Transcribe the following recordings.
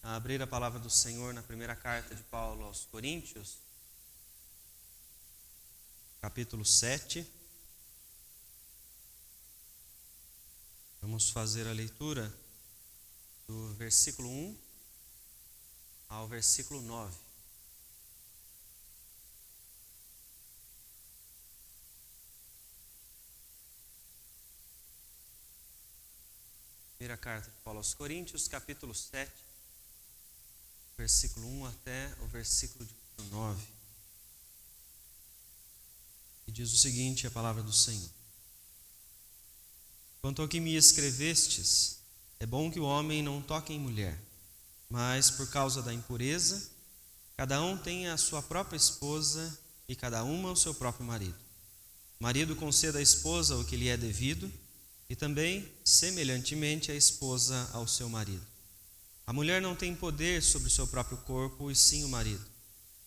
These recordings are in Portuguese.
a abrir a palavra do Senhor na primeira carta de Paulo aos Coríntios, capítulo 7. Vamos fazer a leitura do versículo 1 ao versículo 9. Primeira carta de Paulo aos Coríntios, capítulo 7, versículo 1 até o versículo 9. E diz o seguinte, a palavra do Senhor. Quanto ao que me escrevestes, é bom que o homem não toque em mulher, mas por causa da impureza, cada um tenha a sua própria esposa e cada uma o seu próprio marido. O marido conceda à esposa o que lhe é devido, e também, semelhantemente, a esposa ao seu marido. A mulher não tem poder sobre o seu próprio corpo, e sim o marido.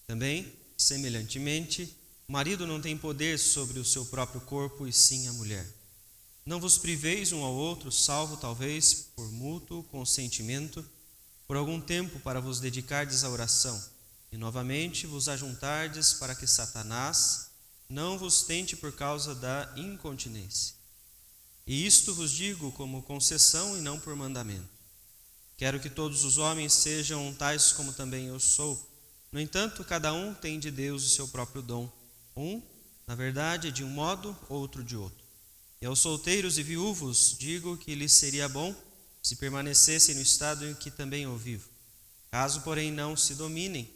Também, semelhantemente, o marido não tem poder sobre o seu próprio corpo, e sim a mulher. Não vos priveis um ao outro, salvo talvez por mútuo consentimento, por algum tempo para vos dedicardes à oração, e novamente vos ajuntardes para que Satanás não vos tente por causa da incontinência. E isto vos digo como concessão e não por mandamento. Quero que todos os homens sejam tais como também eu sou. No entanto, cada um tem de Deus o seu próprio dom. Um, na verdade, de um modo, outro de outro. E aos solteiros e viúvos digo que lhes seria bom se permanecessem no estado em que também eu vivo. Caso, porém, não se dominem,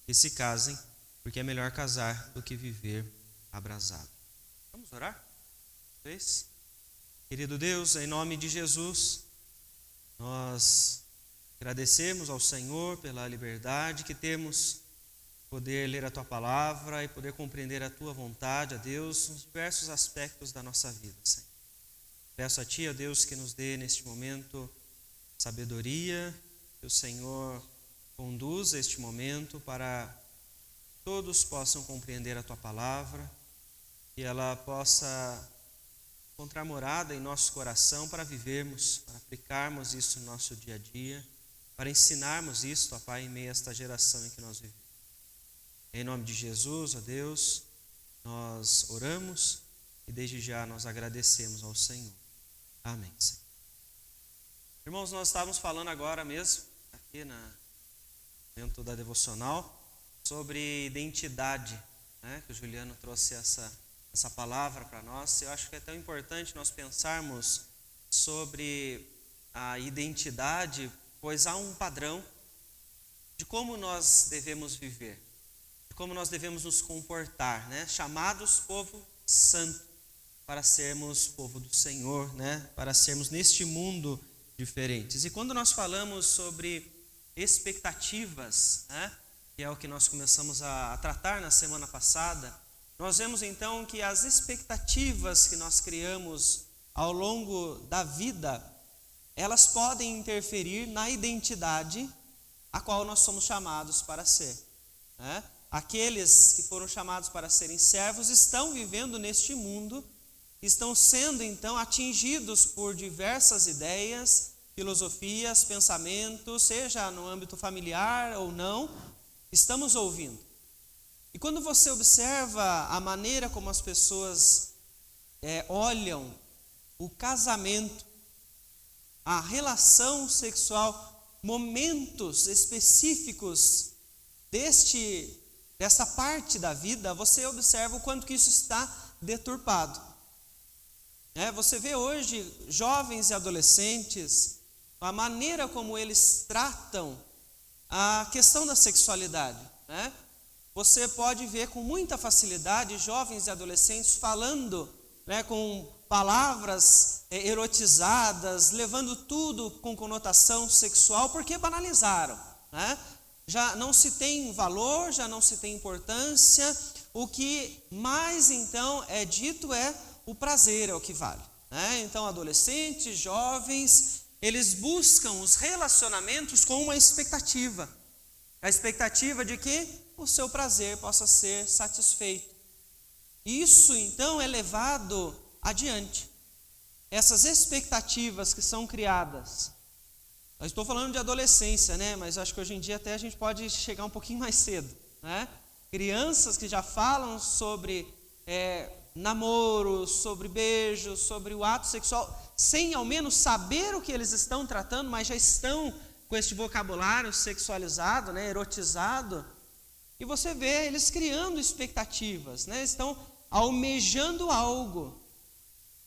que se casem, porque é melhor casar do que viver abrasado. Vamos orar? Vocês? Querido Deus, em nome de Jesus, nós agradecemos ao Senhor pela liberdade que temos de poder ler a Tua Palavra e poder compreender a Tua vontade, a Deus, nos diversos aspectos da nossa vida, Senhor. Peço a Ti, ó Deus, que nos dê neste momento sabedoria, que o Senhor conduza este momento para que todos possam compreender a Tua Palavra, que ela possa encontrar morada em nosso coração para vivermos, para aplicarmos isso no nosso dia a dia, para ensinarmos isso, ó Pai, em meio a esta geração em que nós vivemos. Em nome de Jesus, ó Deus, nós oramos e desde já nós agradecemos ao Senhor. Amém, Senhor. Irmãos, nós estávamos falando agora mesmo, aqui no momento da devocional, sobre identidade, né? Que o Juliano trouxe essa palavra para nós. Eu acho que é tão importante nós pensarmos sobre a identidade, pois há um padrão de como nós devemos viver, de como nós devemos nos comportar, né? Chamados povo santo, para sermos povo do Senhor, né? Para sermos neste mundo diferentes. E quando nós falamos sobre expectativas, né? Que é o que nós começamos a tratar na semana passada, nós vemos então que as expectativas que nós criamos ao longo da vida, elas podem interferir na identidade a qual nós somos chamados para ser, né? Aqueles que foram chamados para serem servos estão vivendo neste mundo, estão sendo então atingidos por diversas ideias, filosofias, pensamentos, seja no âmbito familiar ou não, estamos ouvindo. E quando você observa a maneira como as pessoas olham o casamento, a relação sexual, momentos específicos dessa parte da vida, você observa o quanto que isso está deturpado. Você vê hoje jovens e adolescentes, a maneira como eles tratam a questão da sexualidade, né? Você pode ver com muita facilidade jovens e adolescentes falando, né, com palavras erotizadas, levando tudo com conotação sexual, porque banalizaram, né? Já não se tem valor, já não se tem importância. O que mais então é dito é o prazer, é o que vale, né? Então adolescentes, jovens, eles buscam os relacionamentos com uma expectativa. A expectativa de que o seu prazer possa ser satisfeito. Isso então é levado adiante. Essas expectativas que são criadas Eu estou falando de adolescência, né? Mas acho que hoje em dia até a gente pode chegar um pouquinho mais cedo, né? Crianças que já falam sobre namoro, sobre beijos, sobre o ato sexual, sem ao menos saber o que eles estão tratando, mas já estão com este vocabulário sexualizado, né? Erotizado. E você vê eles criando expectativas, né? Estão almejando algo.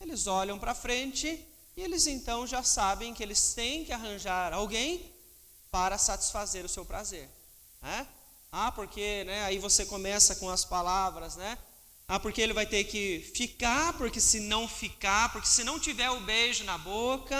Eles olham para frente e eles então já sabem que eles têm que arranjar alguém para satisfazer o seu prazer, né? Porque, né? Aí você começa com as palavras, né? Porque ele vai ter que ficar, porque se não ficar, porque se não tiver o beijo na boca,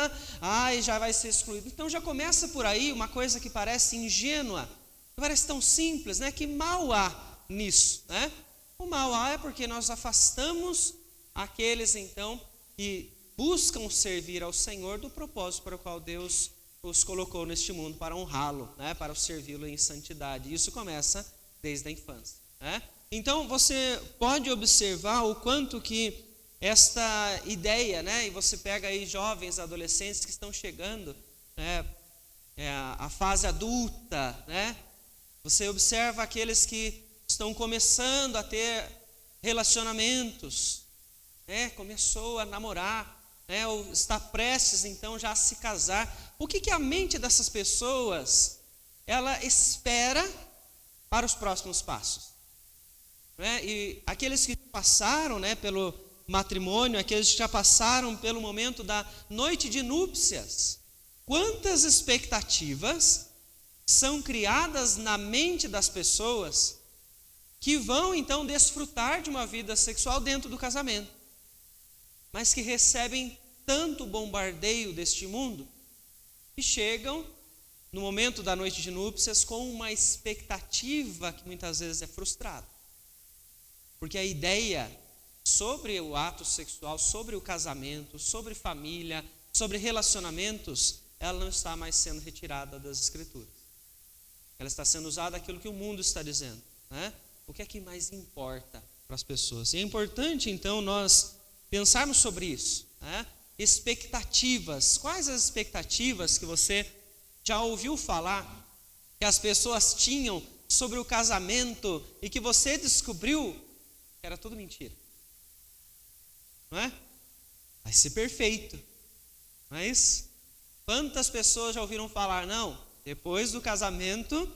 já vai ser excluído. Então já começa por aí uma coisa que parece ingênua, que parece tão simples, né? Que mal há nisso, né? O mal há é porque nós afastamos aqueles então que buscam servir ao Senhor do propósito para o qual Deus os colocou neste mundo, para honrá-lo, né? Para servi-lo em santidade. Isso começa desde a infância, né? Então você pode observar o quanto que esta ideia, né? E você pega aí jovens, adolescentes que estão chegando, né? A fase adulta, né? Você observa aqueles que estão começando a ter relacionamentos, né? Começou a namorar, né? Ou está prestes então já a se casar. O que a mente dessas pessoas ela espera para os próximos passos? E aqueles que passaram, né, pelo matrimônio, aqueles que já passaram pelo momento da noite de núpcias, quantas expectativas são criadas na mente das pessoas que vão então desfrutar de uma vida sexual dentro do casamento, mas que recebem tanto bombardeio deste mundo que chegam no momento da noite de núpcias com uma expectativa que muitas vezes é frustrada. Porque a ideia sobre o ato sexual, sobre o casamento, sobre família, sobre relacionamentos, ela não está mais sendo retirada das Escrituras. Ela está sendo usada aquilo que o mundo está dizendo, né? O que é que mais importa para as pessoas? E é importante, então, nós pensarmos sobre isso, né? Expectativas. Quais as expectativas que você já ouviu falar que as pessoas tinham sobre o casamento e que você descobriu que era tudo mentira? Não é? Vai ser perfeito, não é isso? Quantas pessoas já ouviram falar, não, depois do casamento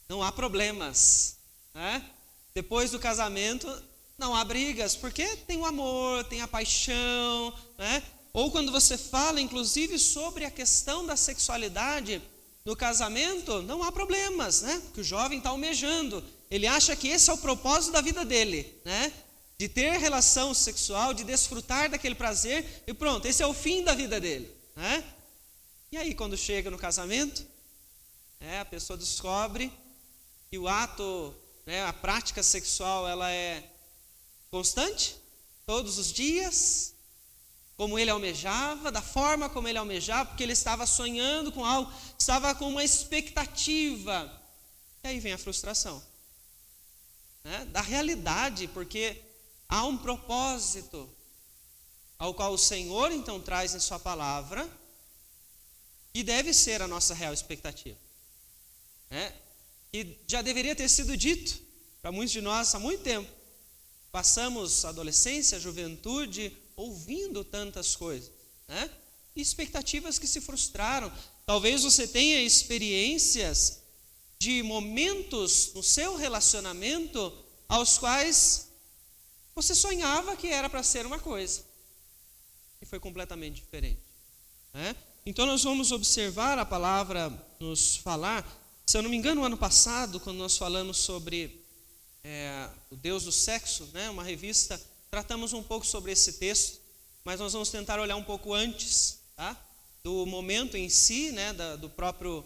não há problemas, né? Depois do casamento não há brigas, porque tem o amor, tem a paixão, né? Ou quando você fala, inclusive, sobre a questão da sexualidade no casamento, não há problemas, né? Porque o jovem está almejando, ele acha que esse é o propósito da vida dele, né? De ter relação sexual, de desfrutar daquele prazer, e pronto, esse é o fim da vida dele, né? E aí, quando chega no casamento, a pessoa descobre que o ato, né, a prática sexual, ela é constante, todos os dias, como ele almejava, da forma como ele almejava, porque ele estava sonhando com algo, estava com uma expectativa. E aí vem a frustração, né, da realidade, porque há um propósito ao qual o Senhor então traz em sua palavra, e deve ser a nossa real expectativa, né? E já deveria ter sido dito para muitos de nós há muito tempo. Passamos a adolescência, a juventude, ouvindo tantas coisas, né? E expectativas que se frustraram. Talvez você tenha experiências de momentos no seu relacionamento aos quais você sonhava que era para ser uma coisa e foi completamente diferente, né? Então nós vamos observar a palavra nos falar. Se eu não me engano, no ano passado, quando nós falamos sobre o Deus do sexo, né, uma revista, tratamos um pouco sobre esse texto, mas nós vamos tentar olhar um pouco antes, tá? Do momento em si, né, do próprio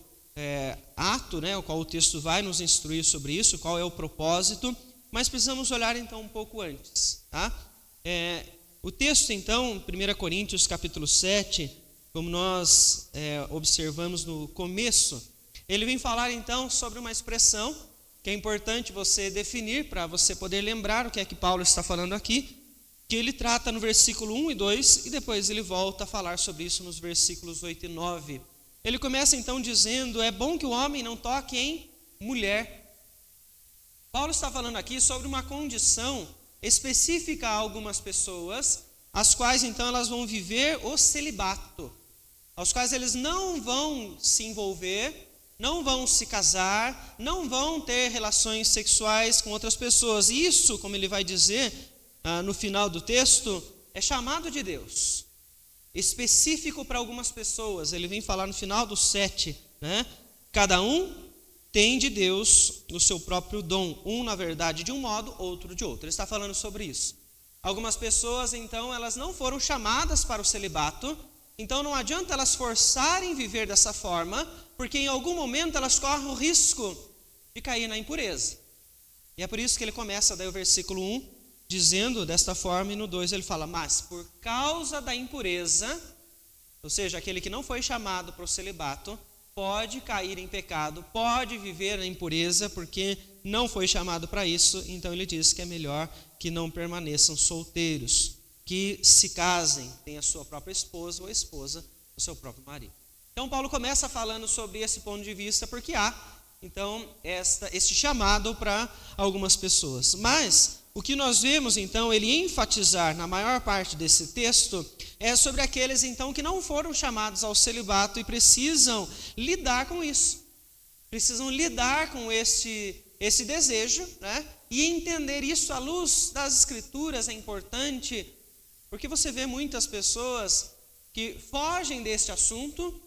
ato, né, o qual o texto vai nos instruir sobre isso, qual é o propósito, mas precisamos olhar então um pouco antes, tá? O texto então, 1 Coríntios capítulo 7, como nós observamos no começo, ele vem falar então sobre uma expressão que é importante você definir para você poder lembrar o que é que Paulo está falando aqui, que ele trata no versículo 1 e 2 e depois ele volta a falar sobre isso nos versículos 8 e 9 ele começa então dizendo: é bom que o homem não toque em mulher. Paulo está falando aqui sobre uma condição específica a algumas pessoas, as quais então elas vão viver o celibato, aos quais eles não vão se envolver, não vão se casar, não vão ter relações sexuais com outras pessoas. Isso, como ele vai dizer no final do texto, é chamado de Deus, específico para algumas pessoas. Ele vem falar no final do 7, né? Cada um tem de Deus o seu próprio dom, um na verdade de um modo, outro de outro. Ele está falando sobre isso. Algumas pessoas então elas não foram chamadas para o celibato, então não adianta elas forçarem viver dessa forma, porque em algum momento elas correm o risco de cair na impureza. E é por isso que ele começa daí o versículo 1, dizendo desta forma, e no 2 ele fala: mas por causa da impureza, ou seja, aquele que não foi chamado para o celibato, pode cair em pecado, pode viver na impureza, porque não foi chamado para isso. Então ele diz que é melhor que não permaneçam solteiros, que se casem, tenham a sua própria esposa ou a esposa o seu próprio marido. Então Paulo começa falando sobre esse ponto de vista, porque há então este chamado para algumas pessoas. Mas o que nós vemos então ele enfatizar na maior parte desse texto é sobre aqueles então que não foram chamados ao celibato e precisam lidar com isso, precisam lidar com esse desejo, né? E entender isso à luz das Escrituras é importante, porque você vê muitas pessoas que fogem deste assunto,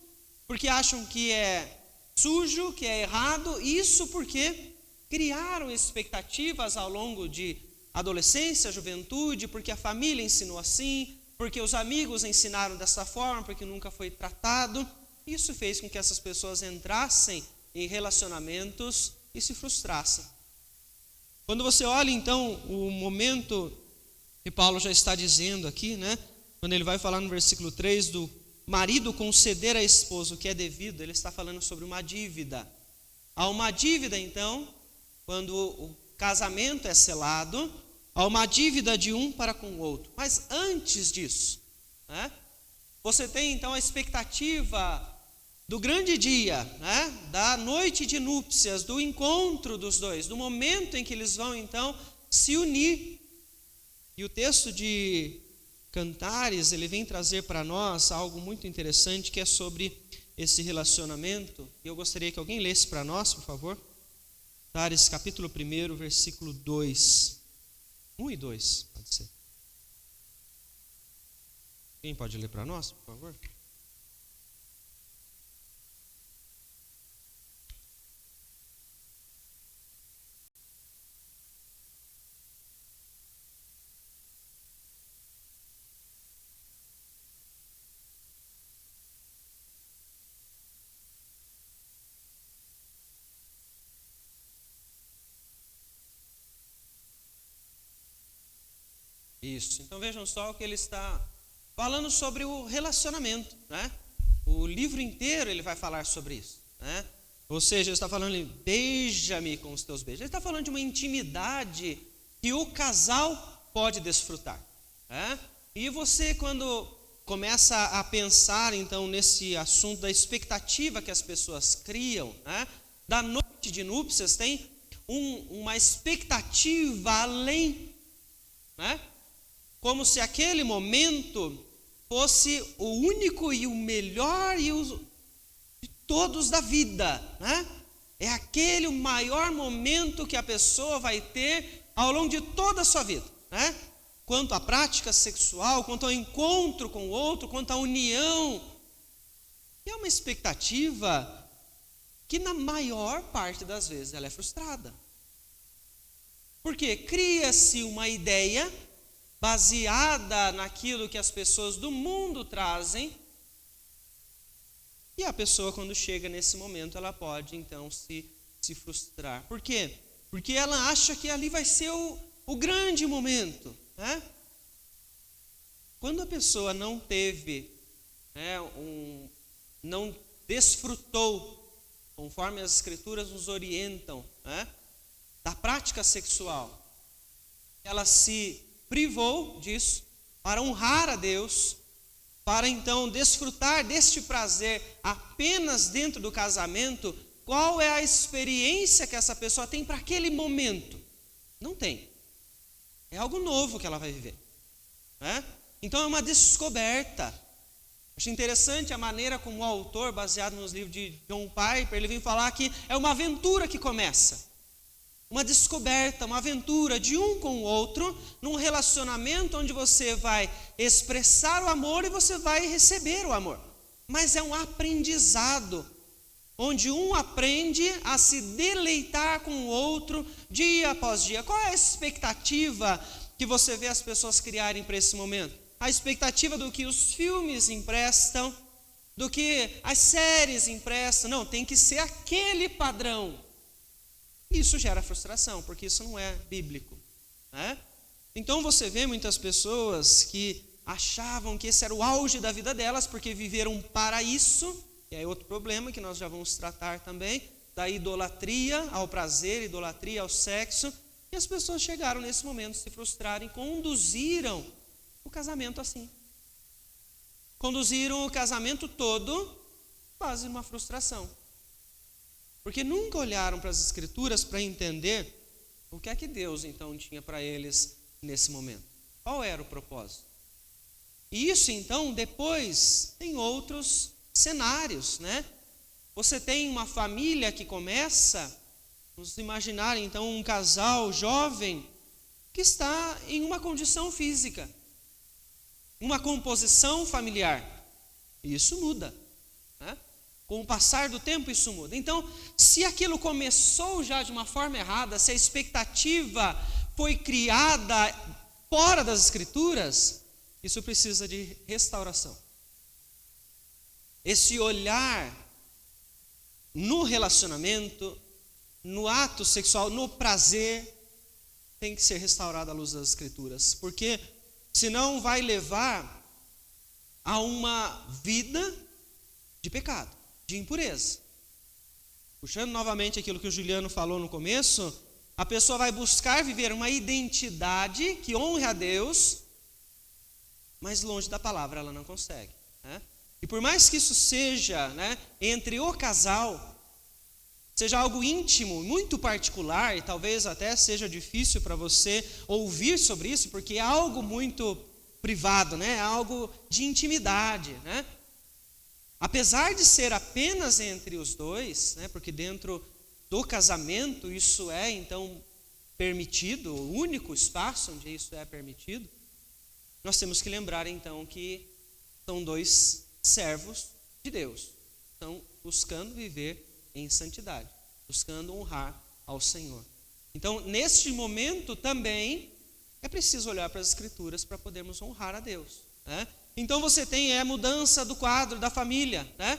porque acham que é sujo, que é errado, isso porque criaram expectativas ao longo de adolescência, juventude, porque a família ensinou assim, porque os amigos ensinaram dessa forma, porque nunca foi tratado. Isso fez com que essas pessoas entrassem em relacionamentos e se frustrassem. Quando você olha então o momento que Paulo já está dizendo aqui, né? Quando ele vai falar no versículo 3 do marido conceder à esposa o que é devido, ele está falando sobre uma dívida. Há uma dívida então, quando o casamento é selado, há uma dívida de um para com o outro. Mas antes disso, né, você tem então a expectativa do grande dia, né, da noite de núpcias, do encontro dos dois, do momento em que eles vão então se unir. E o texto de Cantares, ele vem trazer para nós algo muito interessante, que é sobre esse relacionamento. E eu gostaria que alguém lesse para nós, por favor. Cantares, capítulo 1, versículo 2. 1 e 2, pode ser. Quem pode ler para nós, por favor? Isso, então vejam só o que ele está falando sobre o relacionamento, né? O livro inteiro ele vai falar sobre isso, né? Ou seja, ele está falando, beija-me com os teus beijos. Ele está falando de uma intimidade que o casal pode desfrutar, né? E você, quando começa a pensar então nesse assunto da expectativa que as pessoas criam, né, da noite de núpcias, tem uma expectativa além, né? Como se aquele momento fosse o único e o melhor de todos da vida, né? É aquele o maior momento que a pessoa vai ter ao longo de toda a sua vida, né? Quanto à prática sexual, quanto ao encontro com o outro, quanto à união. E é uma expectativa que na maior parte das vezes ela é frustrada. Porque cria-se uma ideia baseada naquilo que as pessoas do mundo trazem, e a pessoa, quando chega nesse momento, ela pode então se frustrar. Por quê? Porque ela acha que ali vai ser o grande momento, né? Quando a pessoa não teve, né, não desfrutou, conforme as Escrituras nos orientam, né, da prática sexual, ela se privou disso para honrar a Deus, para então desfrutar deste prazer apenas dentro do casamento, qual é a experiência que essa pessoa tem para aquele momento? Não tem. É algo novo que ela vai viver, né? Então é uma descoberta. Acho interessante a maneira como o autor, baseado nos livros de John Piper, ele vem falar que é uma aventura que começa. Uma descoberta, uma aventura de um com o outro, num relacionamento onde você vai expressar o amor e você vai receber o amor. Mas é um aprendizado, onde um aprende a se deleitar com o outro dia após dia. Qual é a expectativa que você vê as pessoas criarem para esse momento? A expectativa do que os filmes emprestam, do que as séries emprestam. Não, tem que ser aquele padrão. Isso gera frustração, porque isso não é bíblico, né? Então você vê muitas pessoas que achavam que esse era o auge da vida delas, porque viveram para isso. E aí outro problema que nós já vamos tratar também, da idolatria ao prazer, idolatria ao sexo. E as pessoas chegaram nesse momento a se frustrarem, conduziram o casamento assim. Conduziram o casamento todo quase uma frustração. Porque nunca olharam para as Escrituras para entender o que é que Deus então tinha para eles nesse momento. Qual era o propósito? E isso então depois tem outros cenários, né? Você tem uma família que começa, vamos imaginar então um casal jovem que está em uma condição física, uma composição familiar. E isso muda, né? Com o passar do tempo isso muda. Então, se aquilo começou já de uma forma errada, se a expectativa foi criada fora das Escrituras, isso precisa de restauração. Esse olhar no relacionamento, no ato sexual, no prazer, tem que ser restaurado à luz das Escrituras, porque senão vai levar a uma vida de pecado, de impureza. Puxando novamente aquilo que o Juliano falou no começo, a pessoa vai buscar viver uma identidade que honre a Deus, mas longe da palavra ela não consegue, né? E por mais que isso seja, né, entre o casal, seja algo íntimo, muito particular, e talvez até seja difícil para você ouvir sobre isso, porque é algo muito privado, né, é algo de intimidade, né? Apesar de ser apenas entre os dois, né, porque dentro do casamento isso é então permitido, o único espaço onde isso é permitido, nós temos que lembrar então que são dois servos de Deus, estão buscando viver em santidade, buscando honrar ao Senhor. Então, neste momento também é preciso olhar para as Escrituras para podermos honrar a Deus, né? Então você tem a mudança do quadro da família, né?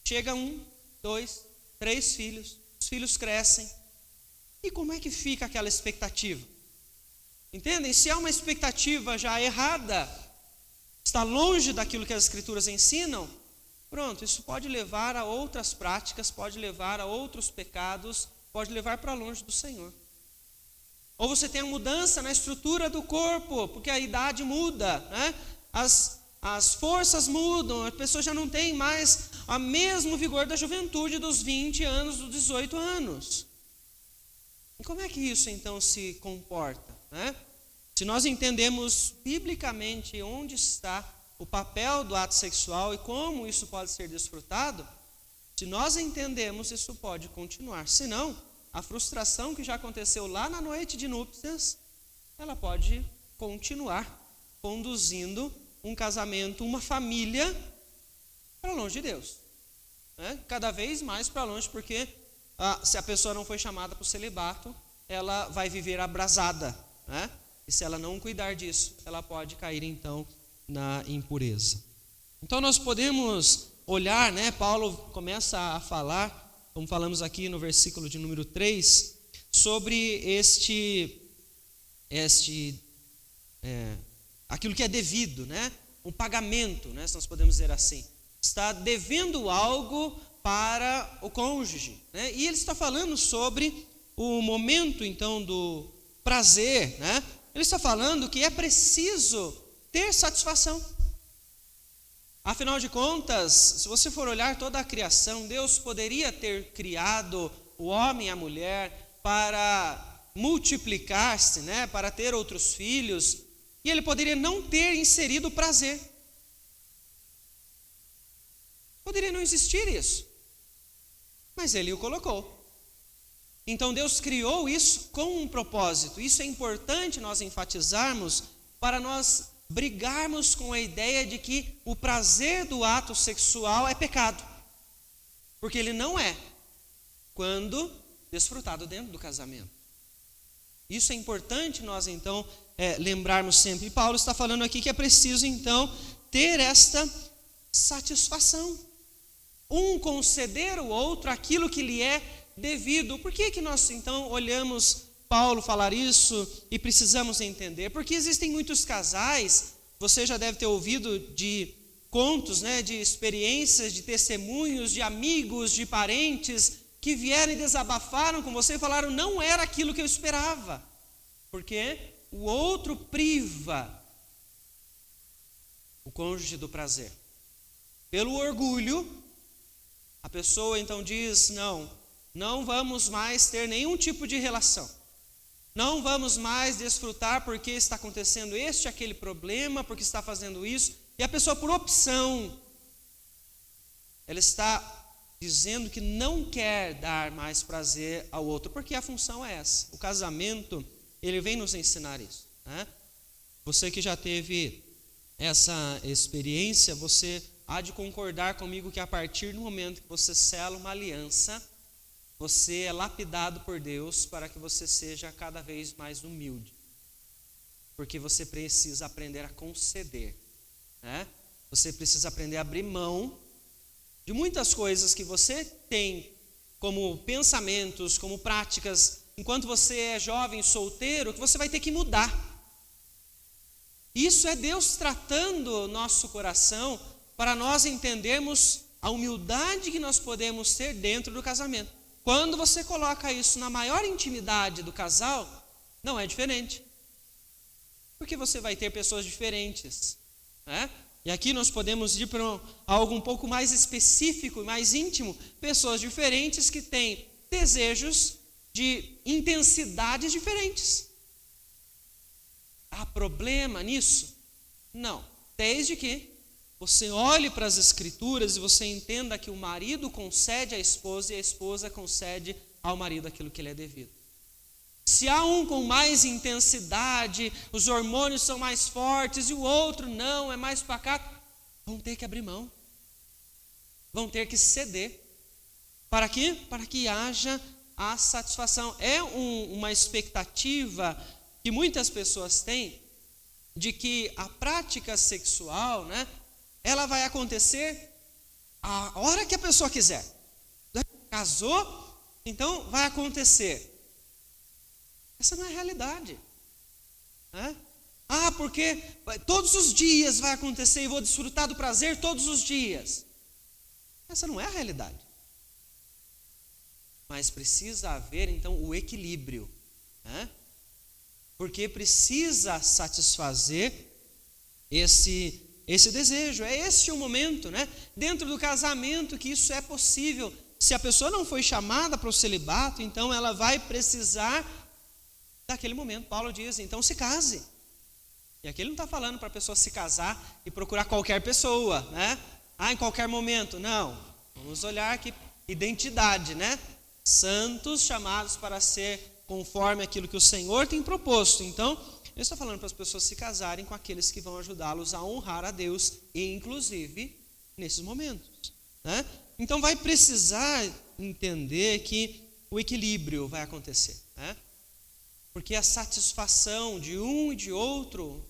Chega 1, 2, 3 filhos, os filhos crescem. E como é que fica aquela expectativa? Entendem? Se é uma expectativa já errada, está longe daquilo que as Escrituras ensinam, pronto, isso pode levar a outras práticas, pode levar a outros pecados, pode levar para longe do Senhor. Ou você tem a mudança na estrutura do corpo, porque a idade muda, né? As forças mudam, a pessoa já não tem mais o mesmo vigor da juventude dos 20 anos, dos 18 anos. E como é que isso então se comporta, né? Se nós entendemos biblicamente onde está o papel do ato sexual e como isso pode ser desfrutado, se nós entendemos, isso pode continuar. Se não, a frustração que já aconteceu lá na noite de núpcias, ela pode continuar conduzindo um casamento, uma família para longe de Deus, né? Cada vez mais para longe, porque se a pessoa não foi chamada para o celibato, ela vai viver abrasada, né? E se ela não cuidar disso, ela pode cair então na impureza. Então nós podemos olhar, né? Paulo começa a falar, como falamos aqui no versículo de número 3, sobre aquilo que é devido, né? Um pagamento, né? Se nós podemos dizer assim. Está devendo algo para o cônjuge, né? E ele está falando sobre o momento então do prazer, né? Ele está falando que é preciso ter satisfação. Afinal de contas, se você for olhar toda a criação, Deus poderia ter criado o homem e a mulher para multiplicar-se, né, para ter outros filhos, e ele poderia não ter inserido o prazer. Poderia não existir isso, mas ele o colocou. Então Deus criou isso com um propósito. Isso é importante nós enfatizarmos para nós brigarmos com a ideia de que o prazer do ato sexual é pecado, porque ele não é, quando desfrutado dentro do casamento. Isso é importante nós então lembrarmos sempre. E Paulo está falando aqui que é preciso então ter esta satisfação, um conceder ao outro aquilo que lhe é devido. Por que nós então olhamos Paulo falar isso e precisamos entender? Porque existem muitos casais, você já deve ter ouvido de contos, né, de experiências, de testemunhos, de amigos, de parentes que vieram e desabafaram com você e falaram: não era aquilo que eu esperava, porque o outro priva o cônjuge do prazer. Pelo orgulho, a pessoa então diz: não vamos mais ter nenhum tipo de relação, não vamos mais desfrutar porque está acontecendo aquele problema, porque está fazendo isso. E a pessoa, por opção, ela está dizendo que não quer dar mais prazer ao outro, porque a função é essa. O casamento, ele vem nos ensinar isso, né? Você que já teve essa experiência, você há de concordar comigo que a partir do momento que você sela uma aliança, você é lapidado por Deus para que você seja cada vez mais humilde, porque você precisa aprender a conceder, né? Você precisa aprender a abrir mão de muitas coisas que você tem como pensamentos, como práticas, enquanto você é jovem, solteiro, que você vai ter que mudar. Isso é Deus tratando o nosso coração para nós entendermos a humildade que nós podemos ter dentro do casamento. Quando você coloca isso na maior intimidade do casal, não é diferente, porque você vai ter pessoas diferentes, né? E aqui nós podemos ir para algo um pouco mais específico e mais íntimo. Pessoas diferentes que têm desejos de intensidades diferentes. Há problema nisso? Não. Desde que você olhe para as Escrituras e você entenda que o marido concede à esposa e a esposa concede ao marido aquilo que lhe é devido. Se há um com mais intensidade, os hormônios são mais fortes e o outro não, é mais pacato, vão ter que abrir mão, vão ter que ceder. Para quê? Para que haja a satisfação. É uma expectativa que muitas pessoas têm de que a prática sexual, né, ela vai acontecer a hora que a pessoa quiser. Casou, então vai acontecer. Essa não é a realidade, né? Porque todos os dias vai acontecer e vou desfrutar do prazer todos os dias. Essa não é a realidade. Mas precisa haver então o equilíbrio, né? Porque precisa satisfazer esse desejo. É esse o momento, né? Dentro do casamento que isso é possível. Se a pessoa não foi chamada para o celibato, então ela vai precisar daquele momento. Paulo diz: então se case. E aqui ele não está falando para a pessoa se casar e procurar qualquer pessoa, né? Em qualquer momento. Não. Vamos olhar aqui, identidade, né? Santos chamados para ser conforme aquilo que o Senhor tem proposto. Então, ele está falando para as pessoas se casarem com aqueles que vão ajudá-los a honrar a Deus, e inclusive nesses momentos, né? Então vai precisar entender que o equilíbrio vai acontecer, né? Porque a satisfação de um e de outro,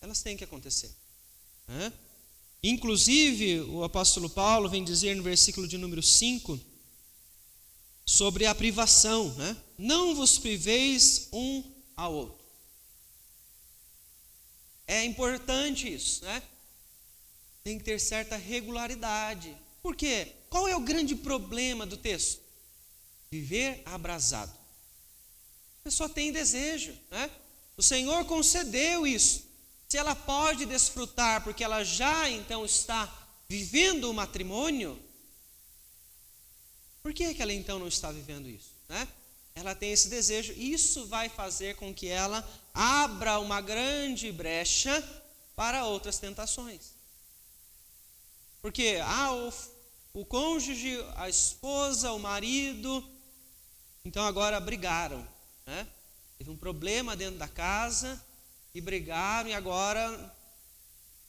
elas têm que acontecer, né? Inclusive, o apóstolo Paulo vem dizer no versículo de número 5, sobre a privação, né? Não vos priveis um ao outro. É importante isso, né? Tem que ter certa regularidade. Por quê? Qual é o grande problema do texto? Viver abrasado. A pessoa tem desejo, né? O Senhor concedeu isso. se ela pode desfrutar porque ela já então está vivendo o matrimônio, por que ela então não está vivendo isso, né? Ela tem esse desejo, isso vai fazer com que ela abra uma grande brecha para outras tentações. Porque o cônjuge, a esposa, o marido, então agora brigaram, né? Teve um problema dentro da casa e brigaram e agora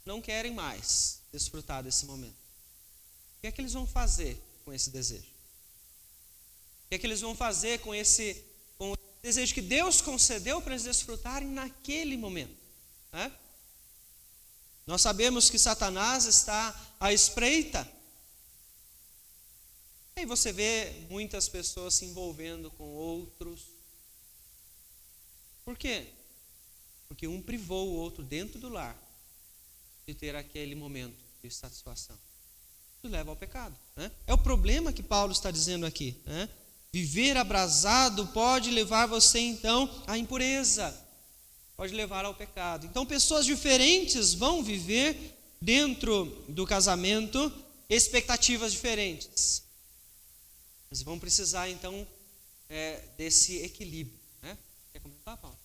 não querem mais desfrutar desse momento. O que é que eles vão fazer com esse desejo? O que é que eles vão fazer com esse desejo que Deus concedeu para eles desfrutarem naquele momento, né? Nós sabemos que Satanás está à espreita. E aí você vê muitas pessoas se envolvendo com outros. Por quê? Porque um privou o outro dentro do lar de ter aquele momento de satisfação. Isso leva ao pecado, né? É o problema que Paulo está dizendo aqui, né? Viver abrasado pode levar você então à impureza, pode levar ao pecado. Então pessoas diferentes vão viver dentro do casamento expectativas diferentes. Mas vão precisar então desse equilíbrio, né? Quer comentar, Paulo?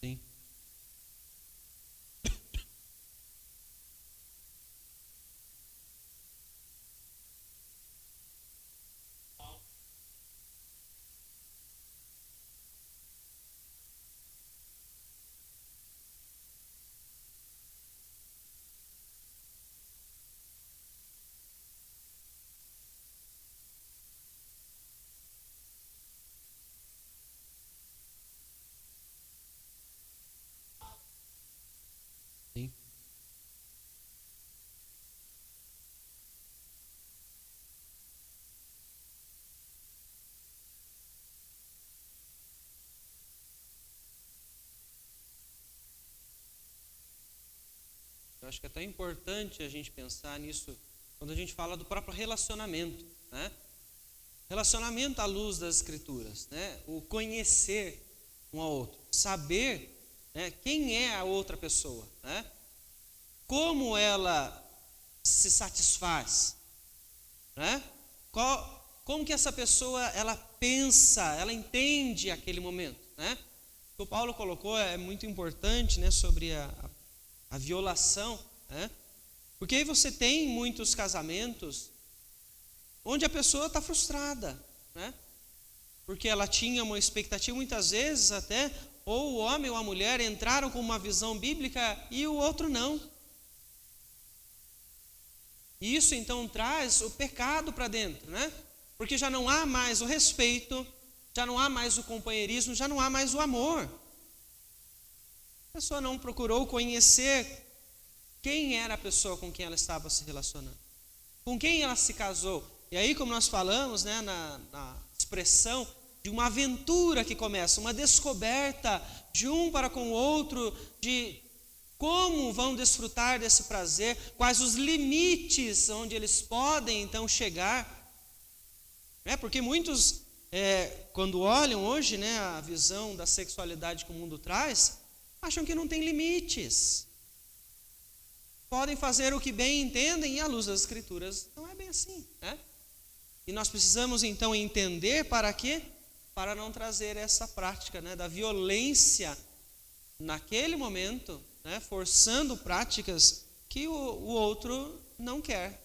Sim. Sim. Eu acho que é tão importante a gente pensar nisso quando a gente fala do próprio relacionamento, né? Relacionamento à luz das Escrituras, né? O conhecer um ao outro, saber, né, quem é a outra pessoa, né? Como ela se satisfaz, né? Como que essa pessoa ela pensa, ela entende aquele momento, né? O que o Paulo colocou é muito importante, né, sobre a violação, né? Porque aí você tem muitos casamentos onde a pessoa está frustrada, né? Porque ela tinha uma expectativa, muitas vezes até, ou o homem ou a mulher entraram com uma visão bíblica e o outro não. E isso então traz o pecado para dentro, né? Porque já não há mais o respeito, já não há mais o companheirismo, já não há mais o amor. A pessoa não procurou conhecer quem era a pessoa com quem ela estava se relacionando, com quem ela se casou. E aí, como nós falamos, né, na expressão de uma aventura que começa, uma descoberta de um para com o outro, de como vão desfrutar desse prazer, quais os limites onde eles podem então chegar. Porque muitos, quando olham hoje, né, a visão da sexualidade que o mundo traz, acham que não tem limites. Podem fazer o que bem entendem e à luz das Escrituras não é bem assim, né? E nós precisamos então entender para quê? Para não trazer essa prática, né, da violência naquele momento, né, forçando práticas que o outro não quer.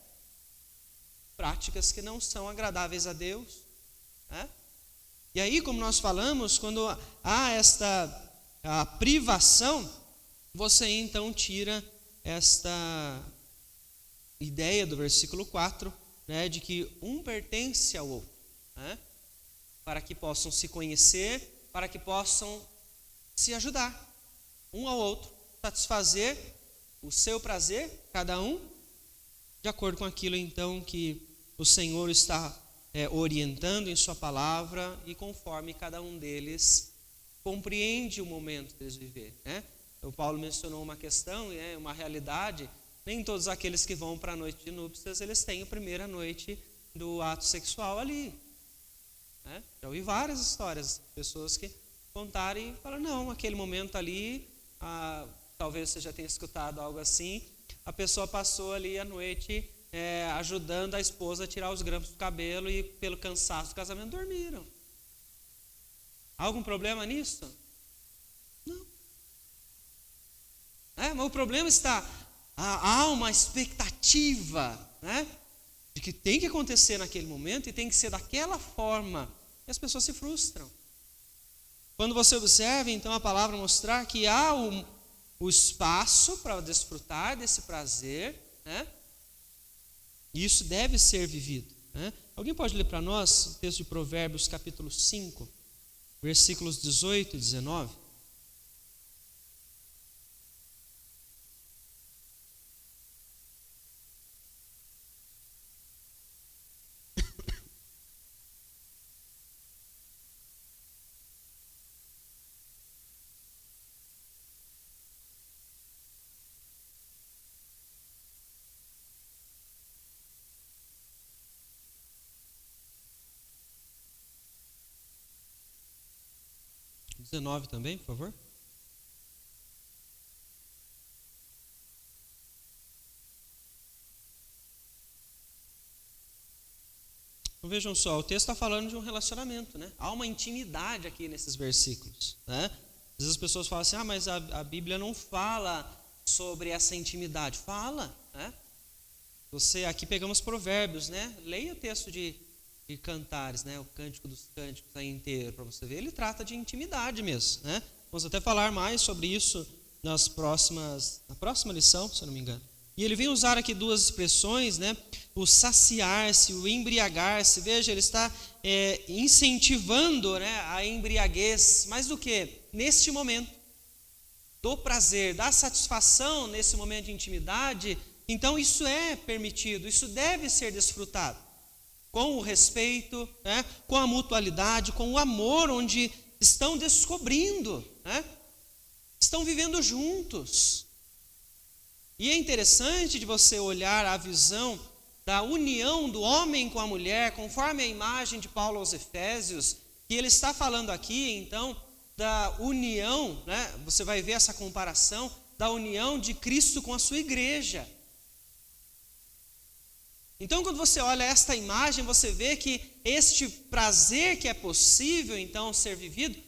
Práticas que não são agradáveis a Deus, né? E aí, como nós falamos, quando há a privação, você então tira esta ideia do versículo 4, né, de que um pertence ao outro, né, para que possam se conhecer, para que possam se ajudar um ao outro, satisfazer o seu prazer, cada um, de acordo com aquilo então que o Senhor está orientando em sua palavra e conforme cada um deles compreende o momento deles viver, né? O Paulo mencionou uma questão, uma realidade. Nem todos aqueles que vão para a noite de núpcias, eles têm a primeira noite do ato sexual ali, né? Já ouvi várias histórias, pessoas que contaram e falaram, não, aquele momento ali, talvez você já tenha escutado algo assim, a pessoa passou ali a noite ajudando a esposa a tirar os grampos do cabelo e pelo cansaço do casamento dormiram. Há algum problema nisso? Não. Mas o problema está, há uma expectativa, né, de que tem que acontecer naquele momento e tem que ser daquela forma, e as pessoas se frustram. Quando você observa, então, a palavra mostrar que há o espaço para desfrutar desse prazer, né, e isso deve ser vivido, né? Alguém pode ler para nós o texto de Provérbios, capítulo 5, versículos 18 e 19? (19) também, por favor. Então vejam só, o texto está falando de um relacionamento, né? Há uma intimidade aqui nesses versículos, né? Às vezes as pessoas falam assim, mas a Bíblia não fala sobre essa intimidade. Fala, né? Aqui pegamos Provérbios, né? Leia o texto de Cantares, né? O Cântico dos Cânticos aí inteiro, para você ver, ele trata de intimidade mesmo, né? Vamos até falar mais sobre isso na próxima lição, se eu não me engano. E ele vem usar aqui duas expressões, né? O saciar-se, o embriagar-se. Veja, ele está incentivando, né, a embriaguez, mais do que neste momento do prazer, da satisfação nesse momento de intimidade. Então isso é permitido, isso deve ser desfrutado com o respeito, né, com a mutualidade, com o amor, onde estão descobrindo, né, estão vivendo juntos. E é interessante de você olhar a visão da união do homem com a mulher, conforme a imagem de Paulo aos Efésios, que ele está falando aqui, então, da união, né, você vai ver essa comparação, da união de Cristo com a sua igreja. Então, quando você olha esta imagem, você vê que este prazer que é possível, então, ser vivido,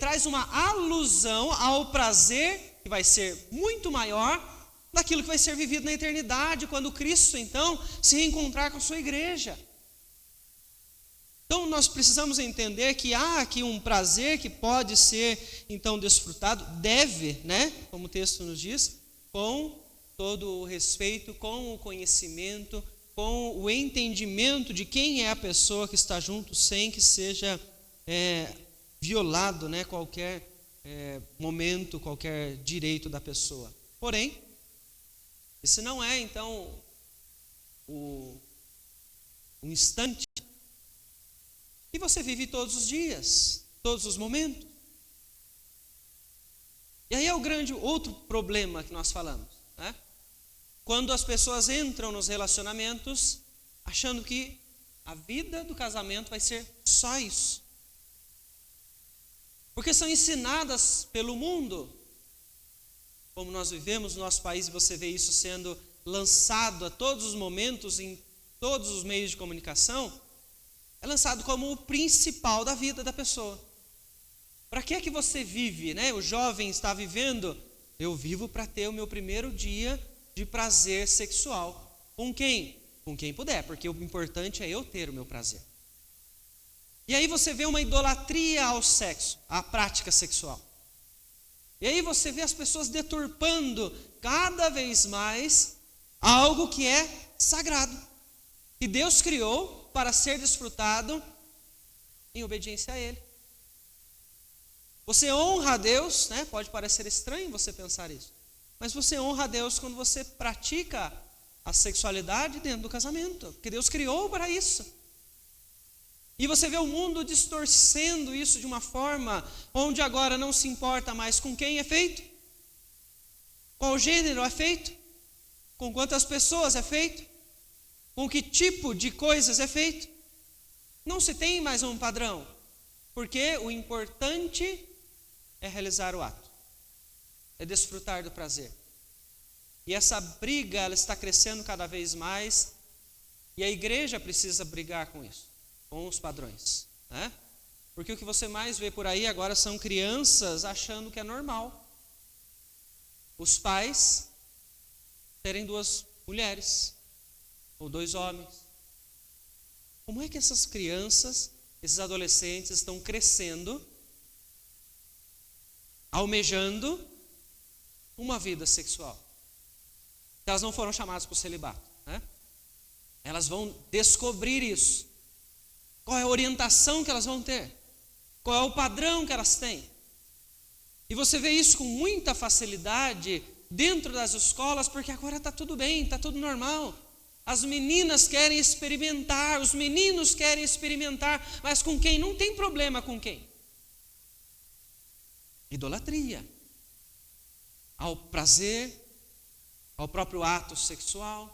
traz uma alusão ao prazer que vai ser muito maior daquilo que vai ser vivido na eternidade, quando Cristo, então, se reencontrar com a sua igreja. Então nós precisamos entender que há aqui um prazer que pode ser então desfrutado, deve, né, como o texto nos diz, com todo o respeito, com o conhecimento, com o entendimento de quem é a pessoa que está junto, sem que seja violado, né, qualquer momento, qualquer direito da pessoa. Porém, esse não é então o instante que você vive todos os dias, todos os momentos. E aí é o grande outro problema que nós falamos, né? Quando as pessoas entram nos relacionamentos achando que a vida do casamento vai ser só isso. Porque são ensinadas pelo mundo, como nós vivemos no nosso país, e você vê isso sendo lançado a todos os momentos, em todos os meios de comunicação, é lançado como o principal da vida da pessoa. Para que é que você vive, né? O jovem está vivendo, eu vivo para ter o meu primeiro dia de prazer sexual. Com quem? Com quem puder, porque o importante é eu ter o meu prazer. E aí você vê uma idolatria ao sexo, à prática sexual. E aí você vê as pessoas deturpando cada vez mais algo que é sagrado, que Deus criou para ser desfrutado em obediência a Ele. Você honra a Deus, né? Pode parecer estranho você pensar isso, mas você honra a Deus quando você pratica a sexualidade dentro do casamento, porque Deus criou para isso. E você vê o mundo distorcendo isso de uma forma onde agora não se importa mais com quem é feito, qual gênero é feito, com quantas pessoas é feito, com que tipo de coisas é feito. Não se tem mais um padrão, porque o importante é realizar o ato, é desfrutar do prazer. E essa briga, ela está crescendo cada vez mais, e a igreja precisa brigar com isso, com os padrões, né? Porque o que você mais vê por aí agora são crianças achando que é normal os pais terem 2 mulheres ou 2 homens. Como é que essas crianças, esses adolescentes estão crescendo, almejando uma vida sexual? Elas não foram chamadas para o celibato, né? Elas vão descobrir isso. Qual é a orientação que elas vão ter? Qual é o padrão que elas têm? E você vê isso com muita facilidade dentro das escolas, porque agora está tudo bem, está tudo normal. As meninas querem experimentar, os meninos querem experimentar, mas com quem? Não tem problema com quem? Idolatria ao prazer, ao próprio ato sexual.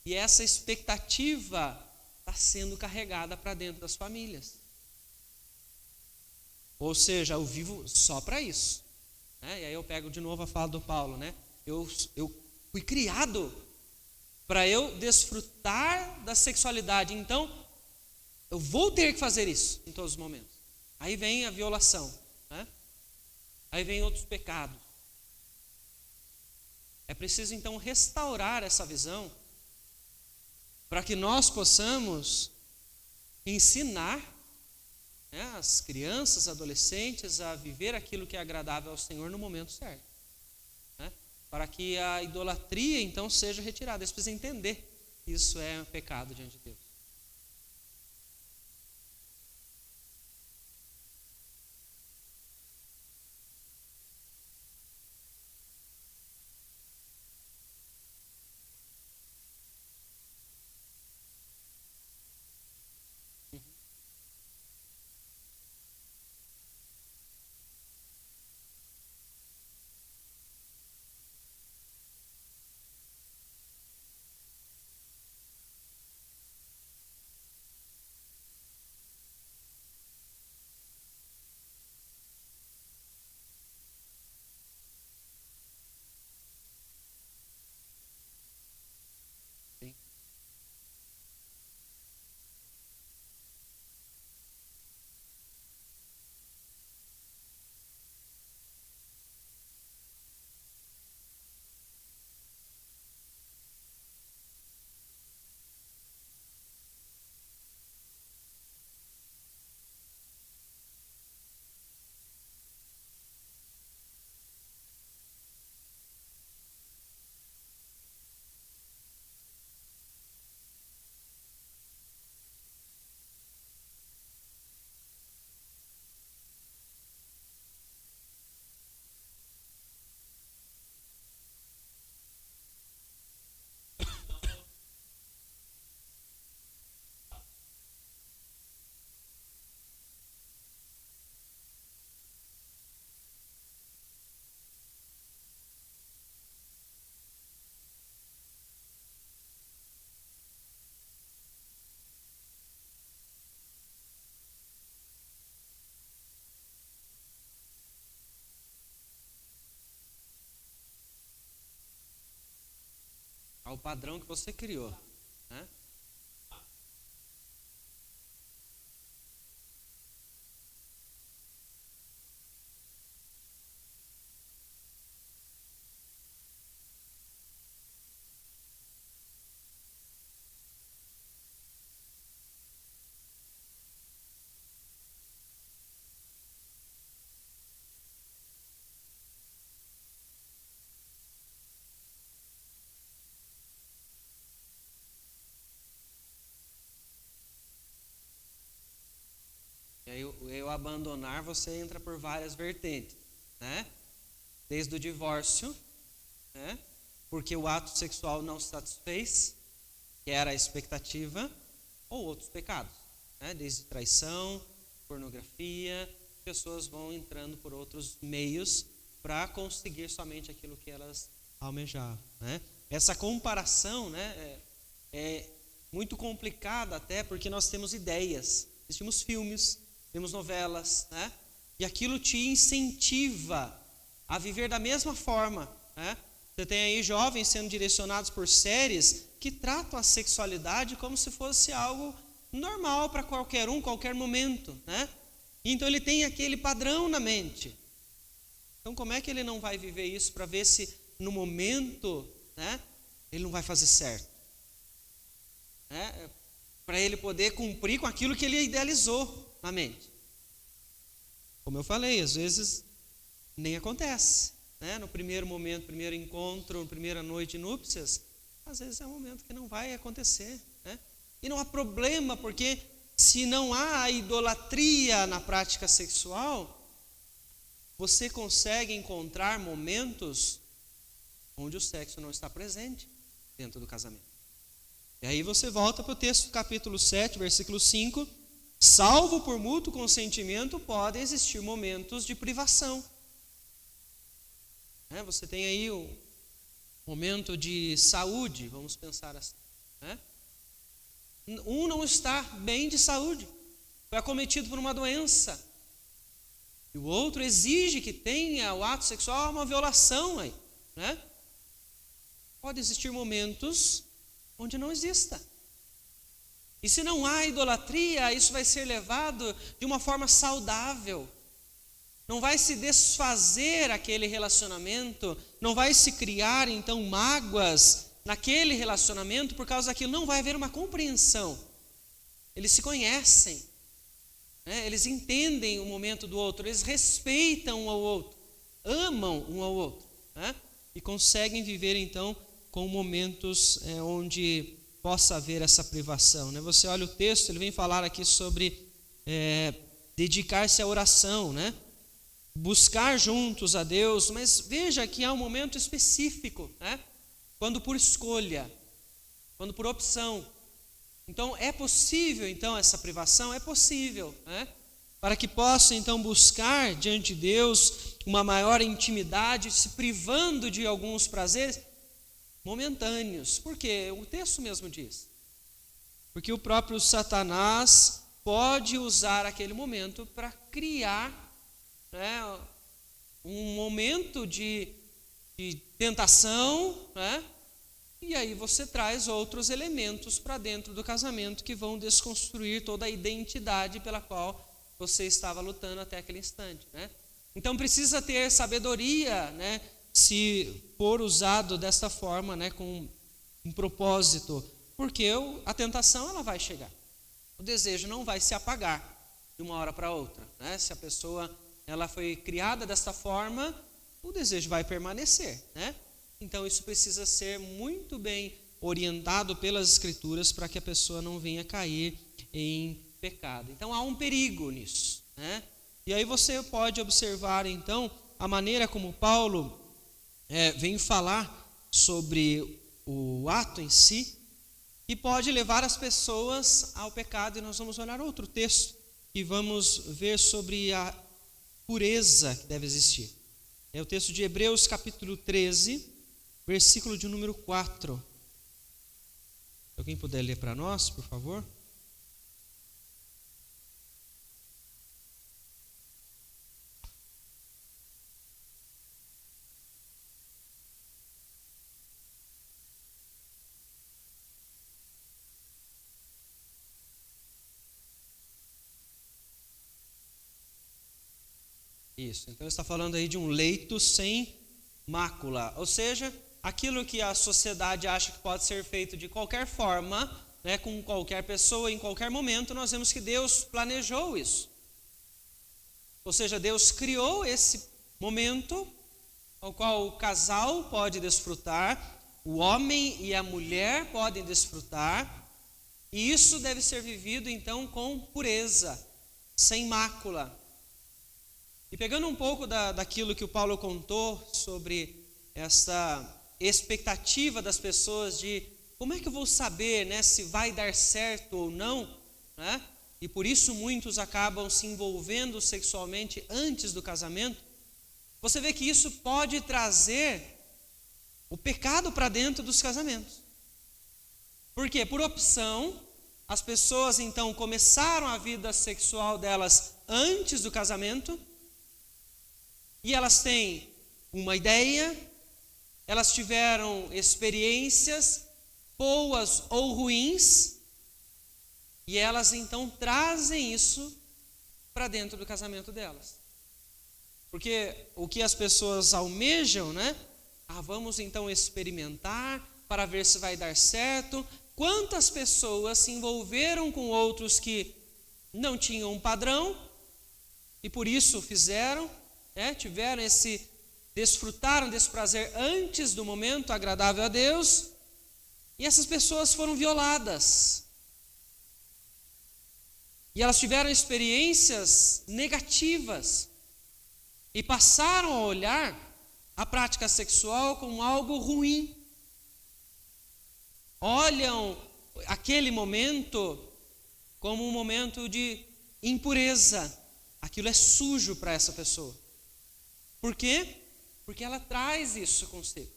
E essa expectativa está sendo carregada para dentro das famílias. Ou seja, eu vivo só para isso, né? E aí eu pego de novo a fala do Paulo, né? Eu fui criado para eu desfrutar da sexualidade, então eu vou ter que fazer isso em todos os momentos. Aí vem a violação, né? Aí vem outros pecados. É preciso então restaurar essa visão para que nós possamos ensinar, né, as crianças, adolescentes a viver aquilo que é agradável ao Senhor no momento certo, né? Para que a idolatria então seja retirada. Eles precisam entender que isso é um pecado diante de Deus. ao padrão que você criou, né? E aí o abandonar, você entra por várias vertentes, né? Desde o divórcio, né? Porque o ato sexual não satisfez, que era a expectativa, ou outros pecados, né? Desde traição, pornografia, pessoas vão entrando por outros meios para conseguir somente aquilo que elas almejavam, né? Essa comparação, né, é muito complicada até porque nós temos ideias, assistimos filmes, temos novelas, né? E aquilo te incentiva a viver da mesma forma, né? Você tem aí jovens sendo direcionados por séries que tratam a sexualidade como se fosse algo normal para qualquer um, qualquer momento, né? Então ele tem aquele padrão na mente. Então como é que ele não vai viver isso para ver se no momento, né, ele não vai fazer certo? Né? Para ele poder cumprir com aquilo que ele idealizou na mente. Como eu falei, às vezes nem acontece, né? No primeiro momento, primeiro encontro, primeira noite de núpcias, às vezes é um momento que não vai acontecer, né? E não há problema, porque se não há a idolatria na prática sexual, você consegue encontrar momentos onde o sexo não está presente dentro do casamento. E aí você volta para o texto do capítulo 7, versículo 5. Salvo por mútuo consentimento, podem existir momentos de privação. Você tem aí um momento de saúde, vamos pensar assim, né? Um não está bem de saúde, foi acometido por uma doença. E o outro exige que tenha o ato sexual, uma violação aí, né? Pode existir momentos onde não exista. E se não há idolatria, isso vai ser levado de uma forma saudável. Não vai se desfazer aquele relacionamento, não vai se criar então mágoas naquele relacionamento por causa daquilo, não vai haver uma compreensão. Eles se conhecem, né? Eles entendem o momento do outro, eles respeitam um ao outro, amam um ao outro, né? E conseguem viver então com momentos onde possa haver essa privação, né? Você olha o texto, ele vem falar aqui sobre dedicar-se à oração, né? Buscar juntos a Deus, mas veja que há um momento específico, né? Quando por escolha, quando por opção. Então é possível então essa privação? É possível, né? Para que possa então buscar diante de Deus uma maior intimidade, se privando de alguns prazeres momentâneos. Por quê? O texto mesmo diz. Porque o próprio Satanás pode usar aquele momento para criar, né, um momento de tentação, né? E aí você traz outros elementos para dentro do casamento que vão desconstruir toda a identidade pela qual você estava lutando até aquele instante, né? Então precisa ter sabedoria, né, se for usado desta forma, né, com um propósito, porque a tentação ela vai chegar. O desejo não vai se apagar de uma hora para outra, né? Se a pessoa ela foi criada desta forma, o desejo vai permanecer, né? Então isso precisa ser muito bem orientado pelas Escrituras para que a pessoa não venha cair em pecado. Então há um perigo nisso, né? E aí você pode observar então a maneira como Paulo vem falar sobre o ato em si e pode levar as pessoas ao pecado. E nós vamos olhar outro texto e vamos ver sobre a pureza que deve existir. É o texto de Hebreus capítulo 13, versículo de número 4. Se alguém puder ler para nós, por favor. Isso, então ele está falando aí de um leito sem mácula, ou seja, aquilo que a sociedade acha que pode ser feito de qualquer forma, né, com qualquer pessoa, em qualquer momento, nós vemos que Deus planejou isso. Ou seja, Deus criou esse momento ao qual o casal pode desfrutar, o homem e a mulher podem desfrutar, e isso deve ser vivido então com pureza, sem mácula. E pegando um pouco daquilo que o Paulo contou sobre essa expectativa das pessoas de como é que eu vou saber, né, se vai dar certo ou não, né? E por isso muitos acabam se envolvendo sexualmente antes do casamento. Você vê que isso pode trazer o pecado para dentro dos casamentos. Por quê? Por opção, as pessoas então começaram a vida sexual delas antes do casamento, e elas têm uma ideia, elas tiveram experiências boas ou ruins, e elas então trazem isso para dentro do casamento delas. Porque o que as pessoas almejam, né? Vamos então experimentar para ver se vai dar certo. Quantas pessoas se envolveram com outros que não tinham um padrão e por isso fizeram, né? Desfrutaram desse prazer antes do momento agradável a Deus, e essas pessoas foram violadas. E elas tiveram experiências negativas e passaram a olhar a prática sexual como algo ruim. Olham aquele momento como um momento de impureza. Aquilo é sujo para essa pessoa. Por quê? Porque ela traz isso consigo.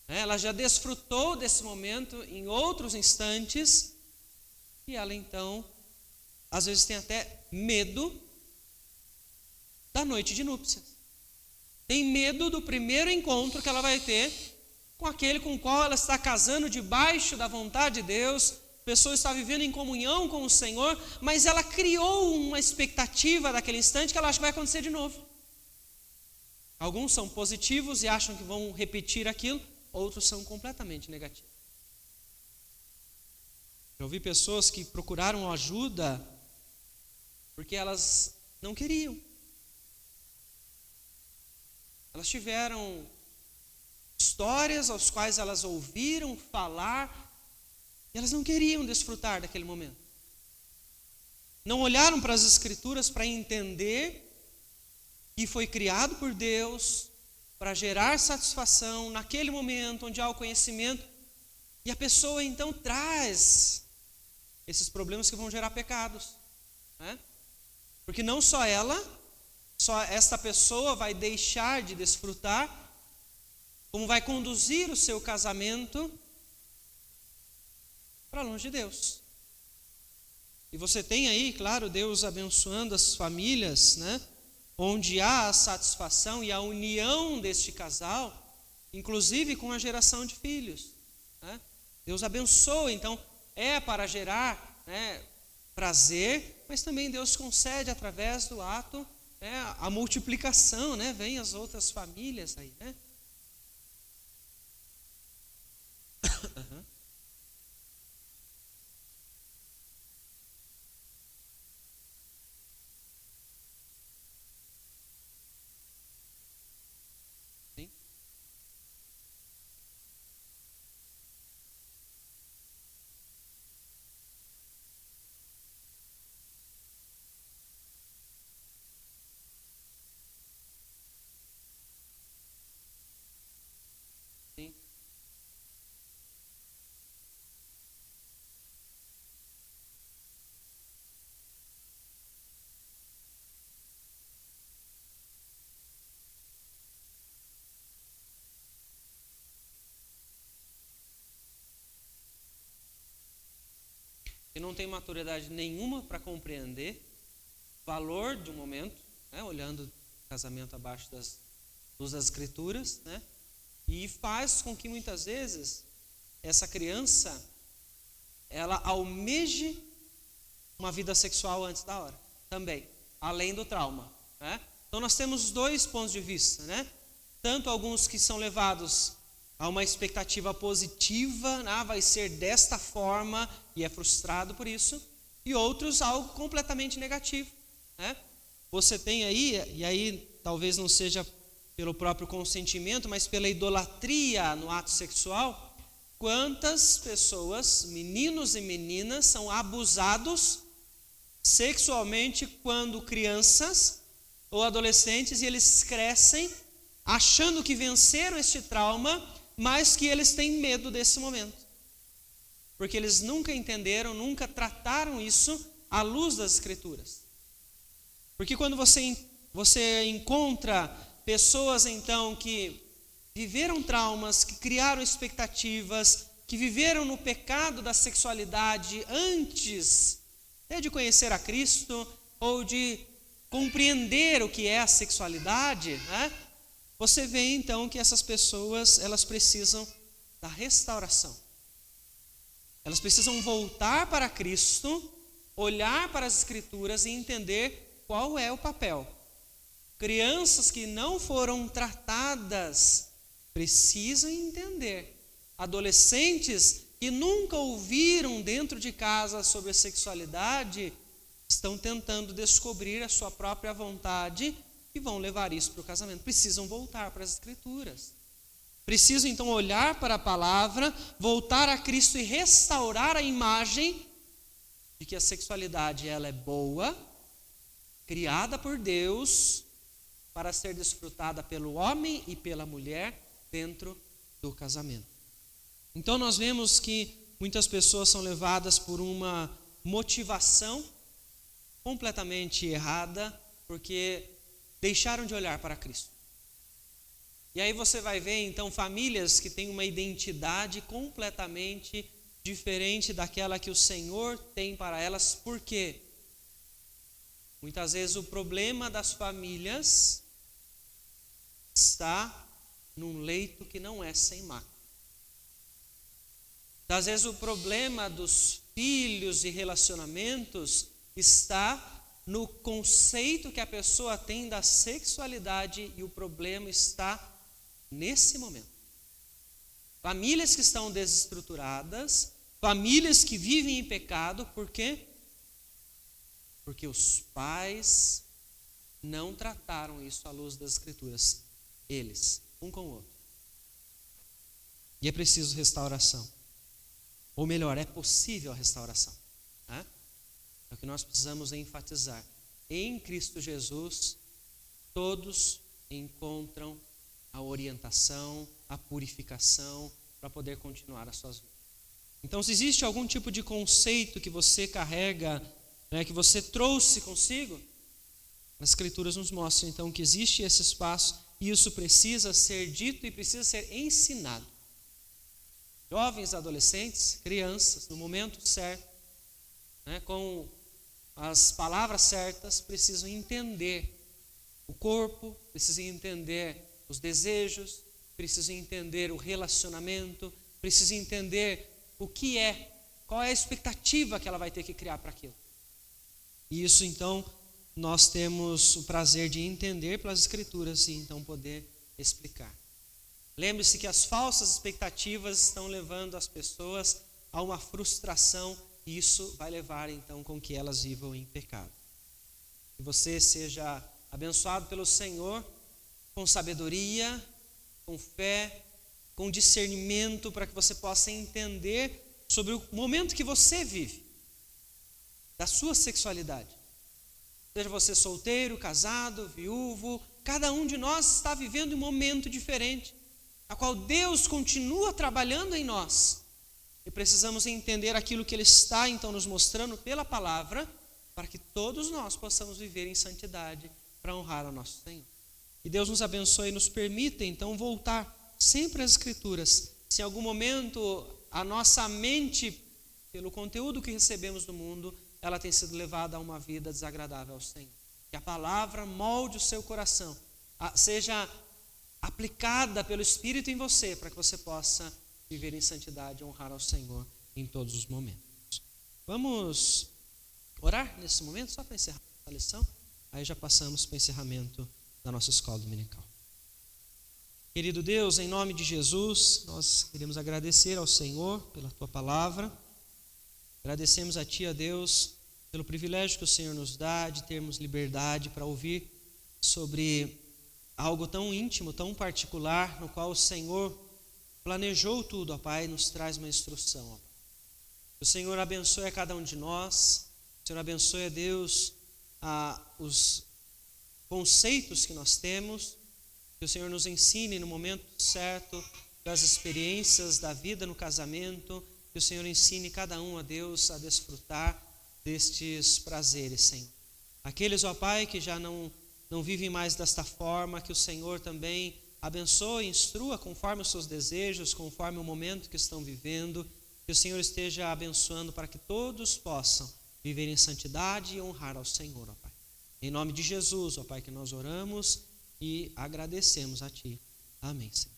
Ela já desfrutou desse momento em outros instantes e ela então, às vezes tem até medo da noite de núpcias. Tem medo do primeiro encontro que ela vai ter com aquele com o qual ela está casando debaixo da vontade de Deus. A pessoa está vivendo em comunhão com o Senhor, mas ela criou uma expectativa daquele instante que ela acha que vai acontecer de novo. Alguns são positivos e acham que vão repetir aquilo, outros são completamente negativos. Eu vi pessoas que procuraram ajuda porque elas não queriam. Elas tiveram histórias aos quais elas ouviram falar e elas não queriam desfrutar daquele momento. Não olharam para as Escrituras para entender que foi criado por Deus para gerar satisfação naquele momento onde há o conhecimento, e a pessoa então traz esses problemas que vão gerar pecados, né? Porque não só esta pessoa vai deixar de desfrutar, como vai conduzir o seu casamento para longe de Deus. E você tem aí, claro, Deus abençoando as famílias, né? Onde há a satisfação e a união deste casal, inclusive com a geração de filhos, né? Deus abençoa, então é para gerar, né, prazer, mas também Deus concede através do ato, né, a multiplicação, né? Vem as outras famílias aí, né? Uhum. Sim. Sim. E não tem maturidade nenhuma para compreender o valor de um momento, né, olhando o casamento abaixo das luz das Escrituras, né, e faz com que muitas vezes essa criança ela almeje uma vida sexual antes da hora, também, além do trauma, né? Então nós temos dois pontos de vista, né? Tanto alguns que são levados a uma expectativa positiva, vai ser desta forma e é frustrado por isso, e outros algo completamente negativo, né? Você tem aí, e aí talvez não seja pelo próprio consentimento, mas pela idolatria no ato sexual, quantas pessoas, meninos e meninas, são abusados sexualmente quando crianças ou adolescentes, e eles crescem achando que venceram este trauma, mas que eles têm medo desse momento, porque eles nunca entenderam, nunca trataram isso à luz das Escrituras. Porque quando você encontra pessoas então que viveram traumas, que criaram expectativas, que viveram no pecado da sexualidade antes de conhecer a Cristo ou de compreender o que é a sexualidade, né? Você vê então que essas pessoas, elas precisam da restauração. Elas precisam voltar para Cristo, olhar para as Escrituras e entender qual é o papel. Crianças que não foram tratadas precisam entender. Adolescentes que nunca ouviram dentro de casa sobre a sexualidade estão tentando descobrir a sua própria vontade e vão levar isso para o casamento. Precisam voltar para as Escrituras. Precisam então olhar para a palavra, voltar a Cristo e restaurar a imagem de que a sexualidade ela é boa, criada por Deus para ser desfrutada pelo homem e pela mulher dentro do casamento. Então nós vemos que muitas pessoas são levadas por uma motivação completamente errada, porque deixaram de olhar para Cristo. E aí você vai ver então famílias que têm uma identidade completamente diferente daquela que o Senhor tem para elas. Por quê? Muitas vezes o problema das famílias está num leito que não é sem mácula. Às vezes o problema dos filhos e relacionamentos está no conceito que a pessoa tem da sexualidade, e o problema está nesse momento. Famílias que estão desestruturadas, famílias que vivem em pecado, por quê? Porque os pais não trataram isso à luz das Escrituras, eles, um com o outro. E é preciso restauração. Ou melhor, é possível a restauração. Né? É o que nós precisamos enfatizar. Em Cristo Jesus, todos encontram a orientação, a purificação para poder continuar as suas vidas. Então, se existe algum tipo de conceito que você carrega, que você trouxe consigo, as Escrituras nos mostram então que existe esse espaço e isso precisa ser dito e precisa ser ensinado. Jovens, adolescentes, crianças, no momento certo, com as palavras certas, precisam entender o corpo, precisam entender os desejos, precisam entender o relacionamento, precisam entender o que é, qual é a expectativa que ela vai ter que criar para aquilo. E isso então nós temos o prazer de entender pelas Escrituras e então poder explicar. Lembre-se que as falsas expectativas estão levando as pessoas a uma frustração, e isso vai levar então com que elas vivam em pecado. Que você seja abençoado pelo Senhor com sabedoria, com fé, com discernimento, para que você possa entender sobre o momento que você vive, da sua sexualidade. Seja você solteiro, casado, viúvo, cada um de nós está vivendo um momento diferente, a qual Deus continua trabalhando em nós. E precisamos entender aquilo que Ele está então nos mostrando pela palavra, para que todos nós possamos viver em santidade para honrar ao nosso Senhor. E Deus nos abençoe e nos permita então voltar sempre às Escrituras. Se em algum momento a nossa mente, pelo conteúdo que recebemos do mundo, ela tem sido levada a uma vida desagradável ao Senhor. Que a palavra molde o seu coração, seja aplicada pelo Espírito em você, para que você possa viver em santidade e honrar ao Senhor em todos os momentos. Vamos orar nesse momento, só para encerrar a lição, aí já passamos para o encerramento da nossa escola dominical. Querido Deus, em nome de Jesus, nós queremos agradecer ao Senhor pela Tua palavra. Agradecemos a Ti, ó Deus, pelo privilégio que o Senhor nos dá de termos liberdade para ouvir sobre algo tão íntimo, tão particular, no qual o Senhor planejou tudo, ó Pai, e nos traz uma instrução, ó Pai. Que o Senhor abençoe a cada um de nós, o Senhor abençoe a Deus os conceitos que nós temos, que o Senhor nos ensine no momento certo das experiências da vida no casamento, que o Senhor ensine cada um, ó Deus, a desfrutar destes prazeres, Senhor. Aqueles, ó Pai, que já não vivem mais desta forma, que o Senhor também abençoe e instrua conforme os seus desejos, conforme o momento que estão vivendo, que o Senhor esteja abençoando para que todos possam viver em santidade e honrar ao Senhor, ó Pai. Em nome de Jesus, ó Pai, que nós oramos e agradecemos a Ti. Amém, Senhor.